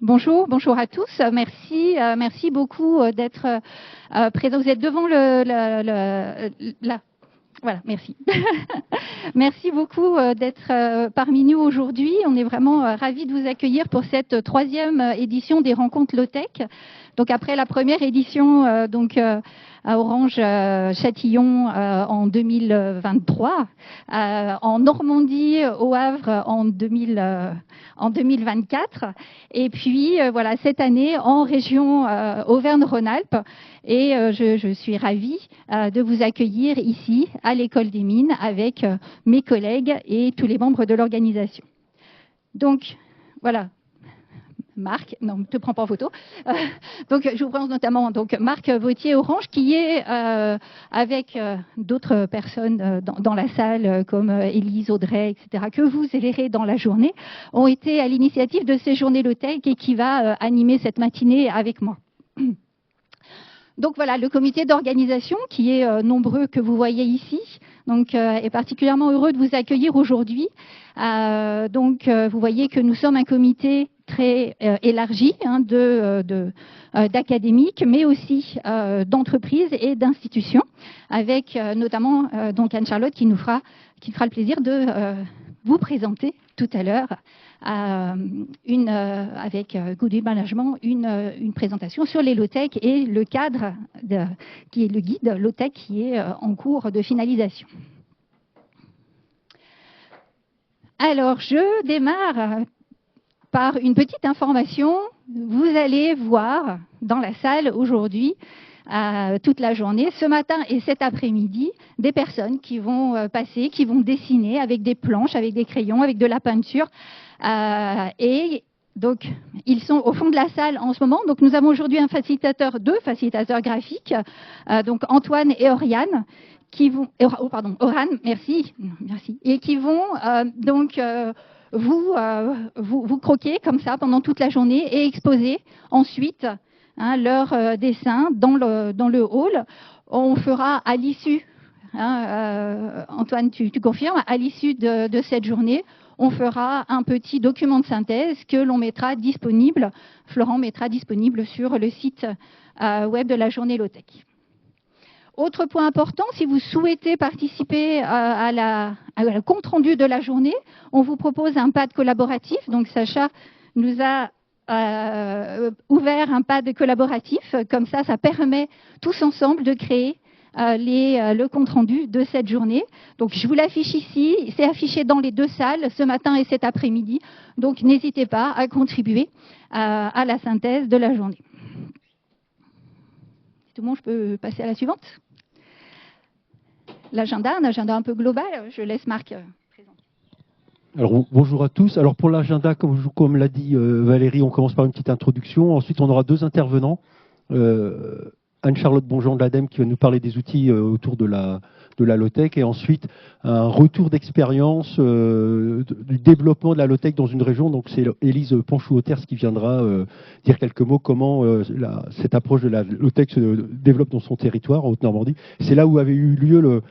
Bonjour, bonjour à tous. Merci beaucoup d'être présents. Vous êtes devant voilà, merci. Merci beaucoup d'être parmi nous aujourd'hui. On est vraiment ravis de vous accueillir pour cette 3e édition des rencontres Low-Tech. Donc après la première édition à Orange Châtillon en 2023, en Normandie au Havre en 2024, et puis voilà cette année en région Auvergne-Rhône-Alpes. Et je suis ravie de vous accueillir ici à l'École des Mines avec mes collègues et tous les membres de l'organisation. Donc voilà. Marc, non, ne te prends pas en photo. Donc, je vous présente notamment Marc Vautier-Orange, qui est avec d'autres personnes dans la salle, comme Élise, Audrey, etc., que vous verrez dans la journée, ont été à l'initiative de ces journées Low-Tech et qui va animer cette matinée avec moi. Donc voilà, le comité d'organisation, qui est nombreux que vous voyez ici, est particulièrement heureux de vous accueillir aujourd'hui. Vous voyez que nous sommes un comité très élargi d'académiques, mais aussi d'entreprises et d'institutions, avec notamment Anne-Charlotte qui fera le plaisir de vous présenter tout à l'heure avec Goodwill Management une présentation sur les low-tech et le cadre qui est le guide low-tech qui est en cours de finalisation. Alors, je démarre par une petite information. Vous allez voir dans la salle aujourd'hui, toute la journée, ce matin et cet après-midi, des personnes qui vont passer, qui vont dessiner avec des planches, avec des crayons, avec de la peinture. Et donc, ils sont au fond de la salle en ce moment. Donc, nous avons aujourd'hui deux facilitateurs graphiques, donc Antoine et Oriane, qui vont, Orane, merci, et qui vont vous croquer comme ça pendant toute la journée et exposer ensuite leurs dessins dans le hall. On fera à l'issue, Antoine, tu confirmes, à l'issue de cette journée, on fera un petit document de synthèse que l'on mettra disponible, Florent mettra disponible sur le site web de la journée Low-Tech. Autre point important, si vous souhaitez participer à la compte-rendu de la journée, on vous propose un pad collaboratif. Donc Sacha nous a ouvert un pad collaboratif. Comme ça permet tous ensemble de créer le compte-rendu de cette journée. Donc je vous l'affiche ici, c'est affiché dans les deux salles ce matin et cet après-midi. Donc n'hésitez pas à contribuer à la synthèse de la journée. Tout le monde, je peux passer à la suivante. L'agenda, un agenda un peu global, je laisse Marc présenter. Alors bonjour à tous. Alors pour l'agenda, comme l'a dit Valérie, on commence par une petite introduction. Ensuite, on aura deux intervenants. Anne-Charlotte Bonjean de l'ADEME qui va nous parler des outils autour de la low-tech, et ensuite un retour d'expérience du développement de la low-tech dans une région. Donc c'est Élise Panchou-Auters qui viendra dire quelques mots comment cette approche de la low-tech se développe dans son territoire, en Haute-Normandie. C'est là où avait eu lieu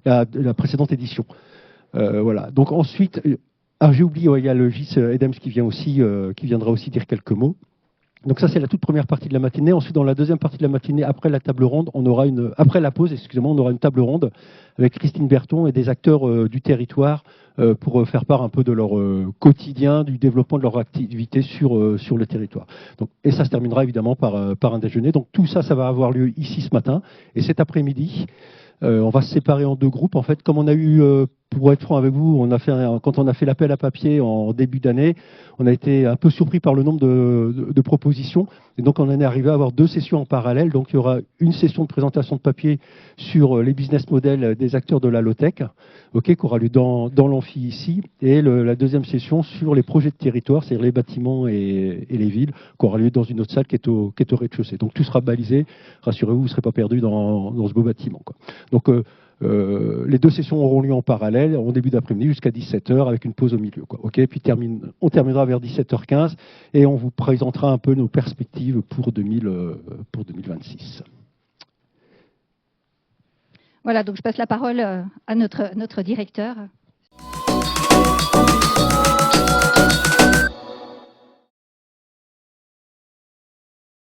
la précédente édition. Voilà. Donc ensuite, j'ai oublié, il y a le Gis Edems qui viendra aussi dire quelques mots. Donc ça, c'est la toute première partie de la matinée. Ensuite, dans la deuxième partie de la matinée, après la table ronde, après la pause, excusez-moi, on aura une table ronde avec Christine Berton et des acteurs du territoire pour faire part un peu de leur quotidien, du développement de leur activité sur le territoire. Donc, et ça se terminera évidemment par un déjeuner. Donc tout ça, ça va avoir lieu ici ce matin. Et cet après-midi, on va se séparer en deux groupes. En fait, comme on a eu, pour être franc avec vous, quand on a fait l'appel à papier en début d'année, on a été un peu surpris par le nombre de propositions. Et donc, on en est arrivé à avoir deux sessions en parallèle. Donc, il y aura une session de présentation de papier sur les business models des acteurs de la low-tech, qui aura lieu dans l'amphi ici. Et la deuxième session sur les projets de territoire, c'est-à-dire les bâtiments et les villes, qui aura lieu dans une autre salle qui est au rez-de-chaussée. Donc, tout sera balisé. Rassurez-vous, vous ne serez pas perdus dans ce beau bâtiment, quoi. Donc, les deux sessions auront lieu en parallèle en début d'après-midi jusqu'à 17h avec une pause au milieu, quoi. Puis on terminera vers 17h15 et on vous présentera un peu nos perspectives pour 2026. Voilà, donc je passe la parole à notre directeur.